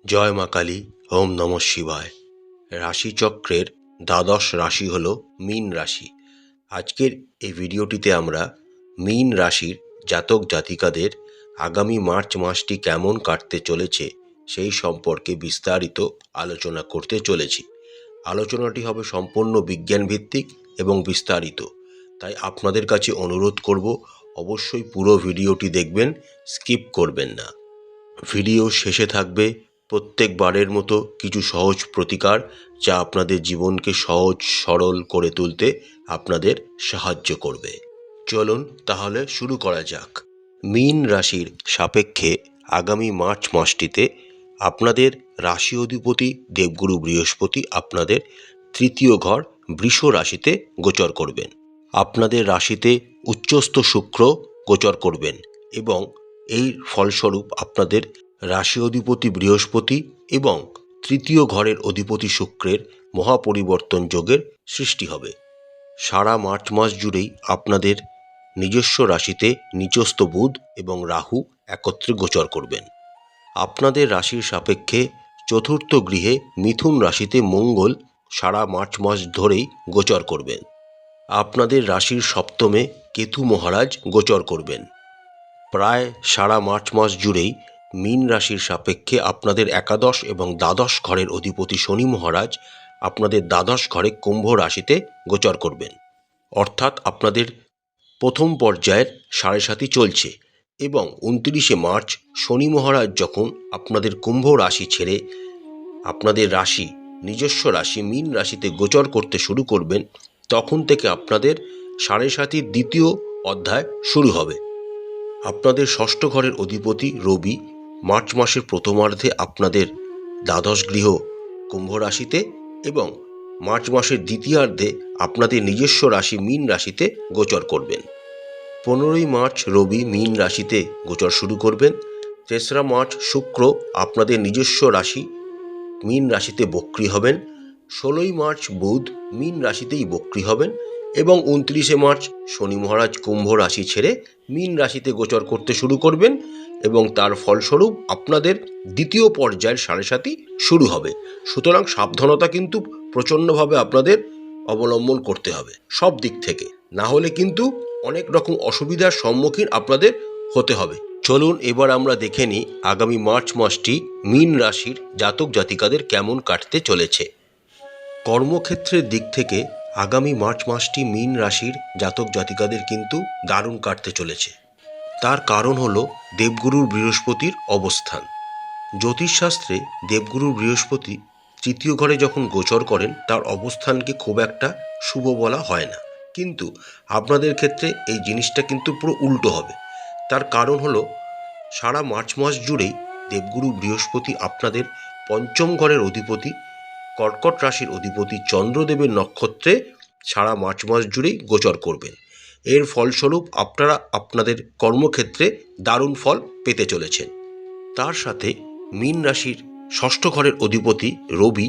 জয় মা কালী। ওম নমঃ শিবায়। রাশিচক্রের দ্বাদশ রাশি হল মীন রাশি। আজকের এই ভিডিওটিতে আমরা মীন রাশির জাতক জাতিকাদের আগামী মার্চ মাসটি কেমন কাটতে চলেছে সেই সম্পর্কে বিস্তারিত আলোচনা করতে চলেছি। আলোচনাটি হবে সম্পূর্ণ বিজ্ঞান ভিত্তিক এবং বিস্তারিত, তাই আপনাদের কাছে অনুরোধ করব অবশ্যই পুরো ভিডিওটি দেখবেন, স্কিপ করবেন না। ভিডিও শেষে থাকবে প্রত্যেকবারের মতো কিছু সহজ প্রতিকার, যা আপনাদের জীবনকে সহজ সরল করে তুলতে আপনাদের সাহায্য করবে। চলুন তাহলে শুরু করা যাক। মীন রাশির সাপেক্ষে আগামী মার্চ মাসটিতে আপনাদের রাশি অধিপতি দেবগুরু বৃহস্পতি আপনাদের তৃতীয় ঘর বৃষ রাশিতে গোচর করবেন। আপনাদের রাশিতে উচ্চস্থ শুক্র গোচর করবেন এবং এই ফলস্বরূপ আপনাদের রাশি অধিপতি বৃহস্পতি এবং তৃতীয় ঘরের অধিপতি শুক্রের মহাপরিবর্তন যোগের সৃষ্টি হবে। সারা মার্চ মাস জুড়েই আপনাদের নিজস্ব রাশিতে নিচস্থ বুধ এবং রাহু একত্রে গোচর করবেন। আপনাদের রাশির সাপেক্ষে চতুর্থ গৃহে মিথুন রাশিতে মঙ্গল সারা মার্চ মাস ধরেই গোচর করবেন। আপনাদের রাশির সপ্তমে কেতু মহারাজ গোচর করবেন। প্রায় সারা মার্চ মাস জুড়েই মীন রাশির সাপেক্ষে আপনাদের একাদশ এবং দ্বাদশ ঘরের অধিপতি শনি মহারাজ আপনাদের দ্বাদশ ঘরে কুম্ভ রাশিতে গোচর করবেন। অর্থাৎ আপনাদের প্রথম পর্যায়ের সাড়ে সাতি চলছে এবং 29শে মার্চ শনি মহারাজ যখন আপনাদের কুম্ভ রাশি ছেড়ে আপনাদের রাশি নিজস্ব রাশি মীন রাশিতে গোচর করতে শুরু করবেন, তখন থেকে আপনাদের সাড়ে সাতির দ্বিতীয় অধ্যায় শুরু হবে। আপনাদের ষষ্ঠ ঘরের অধিপতি রবি মার্চ মাসের প্রথমার্ধে আপনাদের দ্বাদশ গৃহ কুম্ভ রাশিতে এবং মার্চ মাসের দ্বিতীয়ার্ধে আপনাদের নিজস্ব রাশি মীন রাশিতে গোচর করবেন। 15ই মার্চ রবি মীন রাশিতে গোচর শুরু করবেন। 3রা মার্চ শুক্র আপনাদের নিজস্ব রাশি মীন রাশিতে বক্রী হবেন। 16ই মার্চ বুধ মীন রাশিতেই বক্রী হবেন এবং 29শে মার্চ শনি মহারাজ কুম্ভ রাশি ছেড়ে মীন রাশিতে গোচর করতে শুরু করবেন এবং তার ফলস্বরূপ আপনাদের দ্বিতীয় পর্যায়ের সাড়ে সাতি শুরু হবে। সুতরাং সাবধানতা কিন্তু প্রচণ্ডভাবে আপনাদের অবলম্বন করতে হবে সব দিক থেকে, না হলে কিন্তু অনেক রকম অসুবিধার সম্মুখীন আপনাদের হতে হবে। চলুন এবার আমরা দেখে নিই আগামী মার্চ মাসটি মীন রাশির জাতক জাতিকাদের কেমন কাটতে চলেছে। কর্মক্ষেত্রের দিক থেকে আগামী মার্চ মাসটি মীন রাশির জাতক জাতিকাদের কিন্তু দারুণ কাটতে চলেছে। তার কারণ হলো দেবগুরুর বৃহস্পতির অবস্থান। জ্যোতিষশাস্ত্রে দেবগুরুর বৃহস্পতি তৃতীয় ঘরে যখন গোচর করেন তার অবস্থানকে খুব একটা শুভ বলা হয় না, কিন্তু আপনাদের ক্ষেত্রে এই জিনিসটা কিন্তু পুরো উল্টো হবে। তার কারণ হলো সারা মার্চ মাস জুড়েই দেবগুরু বৃহস্পতি আপনাদের পঞ্চম ঘরের অধিপতি কর্কট রাশির অধিপতি চন্দ্রদেবের নক্ষত্রে সারা মার্চ মাস জুড়েই গোচর করবেন। এর ফলস্বরূপ আপনারা আপনাদের কর্মক্ষেত্রে দারুণ ফল পেতে চলেছেন। তার সাথে মীন রাশির ষষ্ঠ ঘরের অধিপতি রবি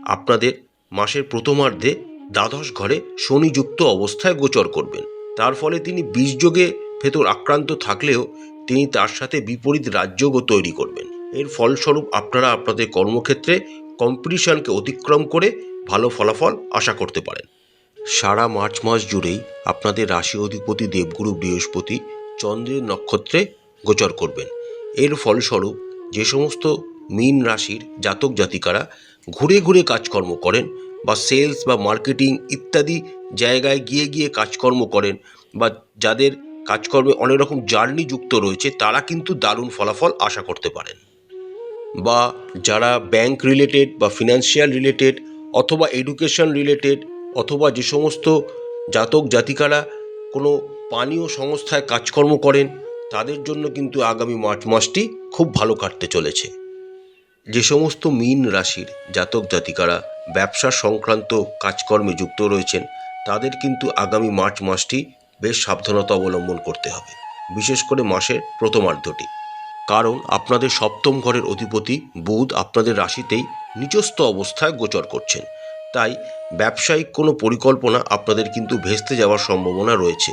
আপনাদের মাসের প্রথমার্ধে দ্বাদশ ঘরে শনিযুক্ত অবস্থায় গোচর করবেন। তার ফলে তিনি বিষযোগে ভেতর আক্রান্ত থাকলেও তিনি তার সাথে বিপরীত রাজযোগও তৈরি করবেন। এর ফলস্বরূপ আপনারা আপনাদের কর্মক্ষেত্রে কম্পিটিশনকে অতিক্রম করে ভালো ফলাফল আশা করতে পারেন। সারা মার্চ মাস জুড়েই আপনাদের রাশি অধিপতি দেবগুরু বৃহস্পতি চন্দ্রের নক্ষত্রে গোচর করবেন। এর ফলস্বরূপ যে সমস্ত মীন রাশির জাতক জাতিকারা ঘুরে ঘুরে কাজকর্ম করেন বা সেলস বা মার্কেটিং ইত্যাদি জায়গায় গিয়ে গিয়ে কাজকর্ম করেন বা যাদের কাজকর্মে অনেক রকম জার্নি যুক্ত রয়েছে, তারা কিন্তু দারুণ ফলাফল আশা করতে পারেন। বা যারা ব্যাংক রিলেটেড বা ফিনান্সিয়াল রিলেটেড অথবা এডুকেশন রিলেটেড অথবা যে সমস্ত জাতক জাতিকারা কোনো পানীয় সংস্থায় কাজকর্ম করেন, তাদের জন্য কিন্তু আগামী মার্চ মাসটি খুব ভালো কাটতে চলেছে। যে সমস্ত মীন রাশির জাতক জাতিকারা ব্যবসা সংক্রান্ত কাজকর্মে যুক্ত রয়েছেন, তাদের কিন্তু আগামী মার্চ মাসটি বেশ সাবধানতা অবলম্বন করতে হবে, বিশেষ করে মাসের প্রথমার্ধটি। কারণ আপনাদের সপ্তম ঘরের অধিপতি বুধ আপনাদের রাশিতেই নিচস্থ অবস্থায় গোচর করছেন। তাই ব্যবসায়িক কোনো পরিকল্পনা আপনাদের কিন্তু ভেস্তে যাওয়ার সম্ভাবনা রয়েছে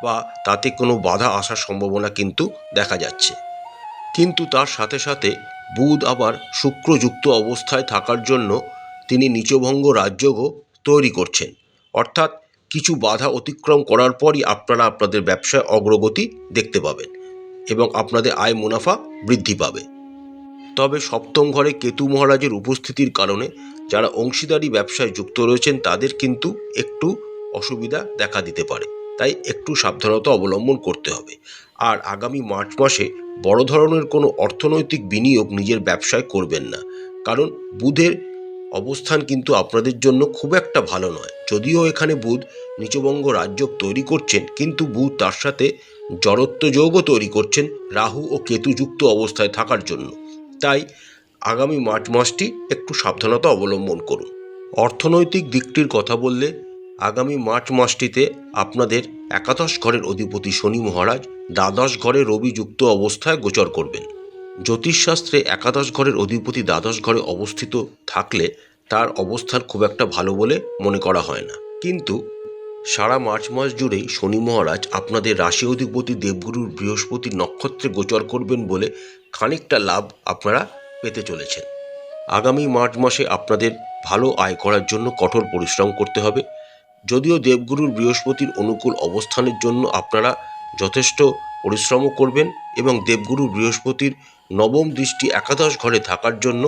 বা তাতে কোনো বাধা আসার সম্ভাবনা কিন্তু দেখা যাচ্ছে। কিন্তু তার সাথে সাথে বুধ আবার শুক্রযুক্ত অবস্থায় থাকার জন্য তিনি নীচভঙ্গ রাজযোগও তৈরি করছেন। অর্থাৎ কিছু বাধা অতিক্রম করার পরই আপনারা আপনাদের ব্যবসায় অগ্রগতি দেখতে পাবেন এবং আপনাদের আয় মুনাফা বৃদ্ধি পাবে। তবে সপ্তম ঘরে কেতু মহারাজের উপস্থিতির কারণে যারা অংশীদারি ব্যবসায় যুক্ত রয়েছেন তাদের কিন্তু একটু অসুবিধা দেখা দিতে পারে, তাই একটু সাবধানতা অবলম্বন করতে হবে। আর আগামী মার্চ মাসে বড় ধরনের কোনো অর্থনৈতিক বিনিয়োগ নিজের ব্যবসায় করবেন না, কারণ বুধের অবস্থান কিন্তু আপনাদের জন্য খুব একটা ভালো নয়। যদিও এখানে বুধ নীচভঙ্গ রাজযোগ তৈরি করছেন, কিন্তু বুধ তার সাথে জড়ত্ব যোগও তৈরি করছেন রাহু ও কেতু যুক্ত অবস্থায় থাকার জন্য। তাই আগামী মার্চ মাসটি একটু সাবধানতা অবলম্বন করুন। অর্থনৈতিক দিকটির কথা বললে আগামী মার্চ মাসটিতে আপনাদের একাদশ ঘরের অধিপতি শনি মহারাজ দ্বাদশ ঘরে রবি যুক্ত অবস্থায় গোচর করবেন। জ্যোতিষশাস্ত্রে একাদশ ঘরের অধিপতি দ্বাদশ ঘরে অবস্থিত থাকলে তার অবস্থান খুব একটা ভালো বলে মনে করা হয় না, কিন্তু সারা মার্চ মাস জুড়েই শনি মহারাজ আপনাদের রাশি অধিপতি দেবগুরু বৃহস্পতির নক্ষত্রে গোচর করবেন বলে খানিকটা লাভ আপনারা পেতে চলেছেন। আগামী মার্চ মাসে আপনাদের ভালো আয় করার জন্য কঠোর পরিশ্রম করতে হবে। যদিও দেবগুরুর বৃহস্পতির অনুকূল অবস্থানের জন্য আপনারা যথেষ্ট পরিশ্রমও করবেন এবং দেবগুরু বৃহস্পতির নবম দৃষ্টি একাদশ ঘরে থাকার জন্য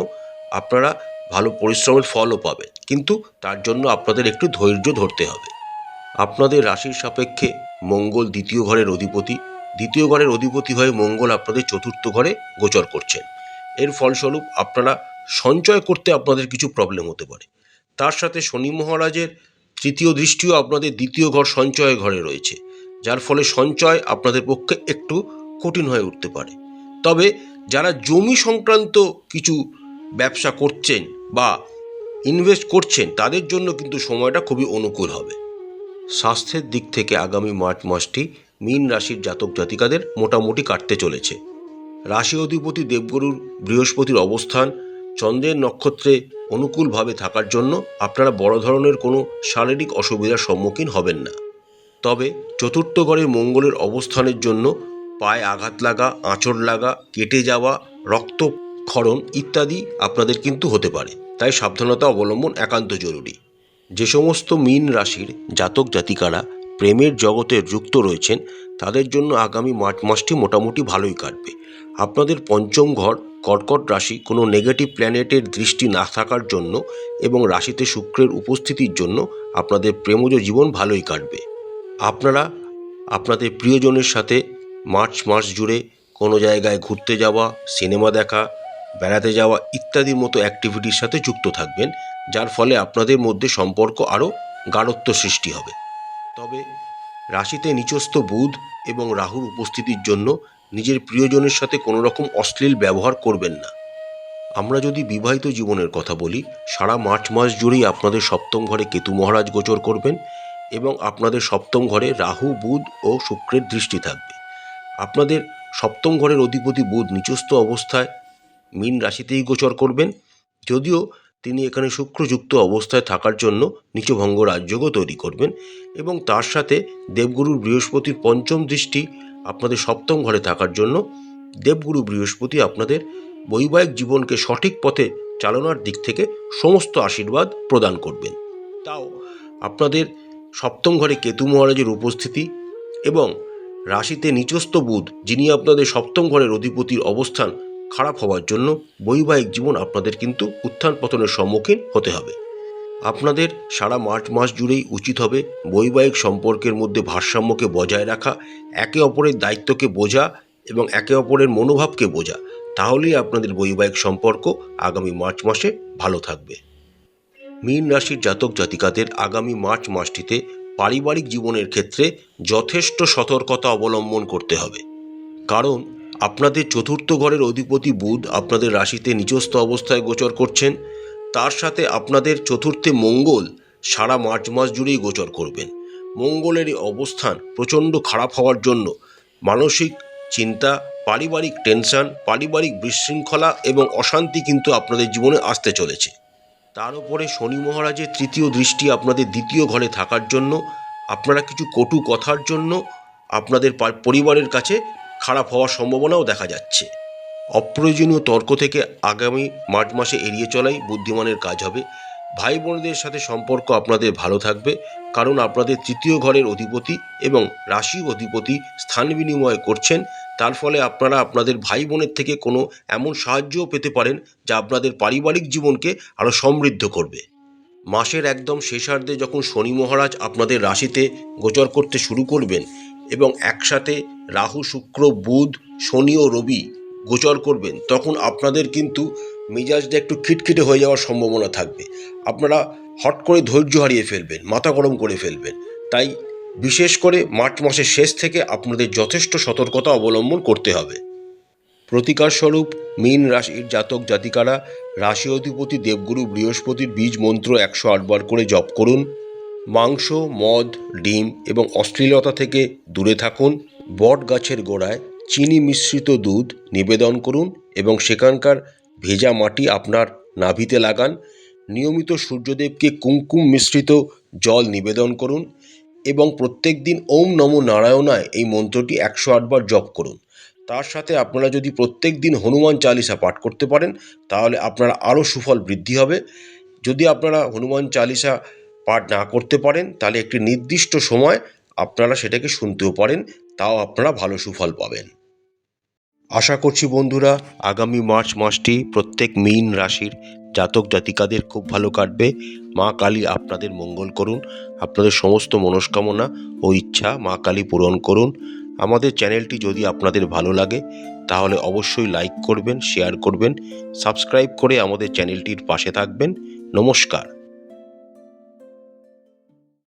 আপনারা ভালো পরিশ্রমের ফলও পাবেন, কিন্তু তার জন্য আপনাদের একটু ধৈর্য ধরতে হবে। আপনাদের রাশির সাপেক্ষে মঙ্গল দ্বিতীয় ঘরের অধিপতি, দ্বিতীয় ঘরের অধিপতি হয়ে মঙ্গল আপনাদের চতুর্থ ঘরে গোচর করছেন। এর ফলস্বরূপ আপনারা সঞ্চয় করতে আপনাদের কিছু প্রবলেম হতে পারে। তার সাথে শনি মহারাজের তৃতীয় দৃষ্টিও আপনাদের দ্বিতীয় ঘর সঞ্চয় ঘরে রয়েছে, যার ফলে সঞ্চয় আপনাদের পক্ষে একটু কঠিন হয়ে উঠতে পারে। তবে যারা জমি সংক্রান্ত কিছু ব্যবসা করছেন বা ইনভেস্ট করছেন তাদের জন্য কিন্তু সময়টা খুবই অনুকূল হবে। স্বাস্থ্যের দিক থেকে আগামী মার্চ মাসটি মীন রাশির জাতক জাতিকাদের মোটামুটি কাটতে চলেছে। রাশি অধিপতি দেবগুরুর বৃহস্পতির অবস্থান চন্দ্রের নক্ষত্রে অনুকূলভাবে থাকার জন্য আপনারা বড় ধরনের কোনো শারীরিক অসুবিধার সম্মুখীন হবেন না। তবে চতুর্থ ঘরে মঙ্গলের অবস্থানের জন্য পায়ে আঘাত লাগা, আঁচড় লাগা, কেটে যাওয়া, রক্তক্ষরণ ইত্যাদি আপনাদের কিন্তু হতে পারে, তাই সাবধানতা অবলম্বন একান্ত জরুরি। যে সমস্ত মীন রাশির জাতক জাতিকারা প্রেমের জগতে যুক্ত রয়েছেন তাদের জন্য আগামী মার্চ মাসটি মোটামুটি ভালোই কাটবে। আপনাদের পঞ্চম ঘর কর্কট রাশি কোনো নেগেটিভ প্ল্যানেটের দৃষ্টি না থাকার জন্য এবং রাশিতে শুক্রের উপস্থিতির জন্য আপনাদের প্রেমজ জীবন ভালোই কাটবে। আপনারা আপনাদের প্রিয়জনের সাথে মার্চ মাস জুড়ে কোনো জায়গায় ঘুরতে যাওয়া, সিনেমা দেখা, বেড়াতে যাওয়া ইত্যাদির মতো অ্যাক্টিভিটির সাথে যুক্ত থাকবেন, যার ফলে আপনাদের মধ্যে সম্পর্ক আরও গাঢ়ত্ব সৃষ্টি হবে। তবে রাশিতে নিচস্থ বুধ এবং রাহুর উপস্থিতির জন্য নিজের প্রিয়জনের সাথে কোনো রকম অশ্লীল ব্যবহার করবেন না। আমরা যদি বিবাহিত জীবনের কথা বলি, সারা মার্চ মাস জুড়েই আপনাদের সপ্তম ঘরে কেতু মহারাজ গোচর করবেন এবং আপনাদের সপ্তম ঘরে রাহু, বুধ ও শুক্রের দৃষ্টি থাকবে। আপনাদের সপ্তম ঘরের অধিপতি বুধ নিচস্থ অবস্থায় মীন রাশিতেই গোচর করবেন, যদিও তিনি এখানে শুক্রযুক্ত অবস্থায় থাকার জন্য নীচভঙ্গ রাজযোগও তৈরি করবেন এবং তার সাথে দেবগুরুর বৃহস্পতির পঞ্চম দৃষ্টি আপনাদের সপ্তম ঘরে থাকার জন্য দেবগুরু বৃহস্পতি আপনাদের বৈবাহিক জীবনকে সঠিক পথে চালনার দিক থেকে সমস্ত আশীর্বাদ প্রদান করবেন। তাও আপনাদের সপ্তম ঘরে কেতু মহারাজের উপস্থিতি এবং রাশিতে নিচস্থ বুধ, যিনি আপনাদের সপ্তম ঘরের অধিপতির অবস্থান খারাপ হওয়ার জন্য বৈবাহিক জীবন আপনাদের কিন্তু উত্থান পতনের সম্মুখীন হতে হবে। আপনাদের সারা মার্চ মাস জুড়েই উচিত হবে বৈবাহিক সম্পর্কের মধ্যে ভারসাম্যকে বজায় রাখা, একে অপরের দায়িত্বকে বোঝা এবং একে অপরের মনোভাবকে বোঝা, তাহলেই আপনাদের বৈবাহিক সম্পর্ক আগামী মার্চ মাসে ভালো থাকবে। মীন রাশির জাতক জাতিকাদের আগামী মার্চ মাসটিতে পারিবারিক জীবনের ক্ষেত্রে যথেষ্ট সতর্কতা অবলম্বন করতে হবে, কারণ আপনাদের চতুর্থ ঘরের অধিপতি বুধ আপনাদের রাশিতে নিচস্থ অবস্থায় গোচর করছেন। তার সাথে আপনাদের চতুর্থে মঙ্গল সারা মার্চ মাস জুড়েই গোচর করবেন। মঙ্গলের এই অবস্থান প্রচণ্ড খারাপ হওয়ার জন্য মানসিক চিন্তা, পারিবারিক টেনশন, পারিবারিক বিশৃঙ্খলা এবং অশান্তি কিন্তু আপনাদের জীবনে আসতে চলেছে। তার উপরে শনি মহারাজের তৃতীয় দৃষ্টি আপনাদের দ্বিতীয় ঘরে থাকার জন্য আপনারা কিছু কটু কথার জন্য আপনাদের পরিবারের কাছে খারাপ হওয়ার সম্ভাবনাও দেখা যাচ্ছে। অপ্রয়োজনীয় তর্ক থেকে আগামী মার্চ মাসে এড়িয়ে চলাই বুদ্ধিমানের কাজ হবে। ভাই বোনদের সাথে সম্পর্ক আপনাদের ভালো থাকবে, কারণ আপনাদের তৃতীয় ঘরের অধিপতি এবং রাশি অধিপতি স্থান বিনিময় করছেন। তার ফলে আপনারা আপনাদের ভাই বোনের থেকে কোনো এমন সাহায্যও পেতে পারেন যা আপনাদের পারিবারিক জীবনকে আরও সমৃদ্ধ করবে। মাসের একদম শেষার্ধে যখন শনি মহারাজ আপনাদের রাশিতে গোচর করতে শুরু করবেন এবং একসাথে রাহু, শুক্র, বুধ, শনি ও রবি গোচর করবেন, তখন আপনাদের কিন্তু মেজাজটা একটু খিটখিটে হয়ে যাওয়ার সম্ভাবনা থাকবে। আপনারা হট করে ধৈর্য হারিয়ে ফেলবেন, মাথা গরম করে ফেলবেন। তাই বিশেষ করে মার্চ মাসের শেষ থেকে আপনাদের যথেষ্ট সতর্কতা অবলম্বন করতে হবে। প্রতিকার স্বরূপ মীন রাশির জাতক জাতিকারা রাশি অধিপতি দেবগুরু বৃহস্পতির বীজ মন্ত্র 108 বার করে জপ করুন। মাংস, মদ, ডিম এবং অশ্লীলতা থেকে দূরে থাকুন। বট গাছের গোড়ায় চিনি মিশ্রিত দুধ নিবেদন করুন এবং সেখানকার ভেজা মাটি আপনার নাভিতে লাগান। নিয়মিত সূর্যদেবকে কুমকুম মিশ্রিত জল নিবেদন করুন এবং প্রত্যেক দিন ওম নমো নারায়ণায় এই মন্ত্রটি 108 বার জপ করুন। তার সাথে আপনারা যদি প্রত্যেক দিন হনুমান চালিসা পাঠ করতে পারেন, তাহলে আপনারা আরও সুফল বৃদ্ধি হবে। যদি আপনারা হনুমান চালিসা পাঠ না করতে পারেন, তাহলে একটি নির্দিষ্ট সময় আপনারা সেটাকে শুনতেও পারেন, তাও আপনারা ভালো সুফল পাবেন। আশা করছি বন্ধুরা, আগামী মার্চ মাসটি প্রত্যেক মীন রাশির জাতক জাতিকাদের খুব ভালো কাটবে। মা কালী আপনাদের মঙ্গল করুন, আপনাদের সমস্ত মনস্কামনা ও ইচ্ছা মা কালী পূরণ করুন। আমাদের চ্যানেলটি যদি আপনাদের ভালো লাগে তাহলে অবশ্যই লাইক করবেন, শেয়ার করবেন, সাবস্ক্রাইব করে আমাদের চ্যানেলটির পাশে থাকবেন। নমস্কার।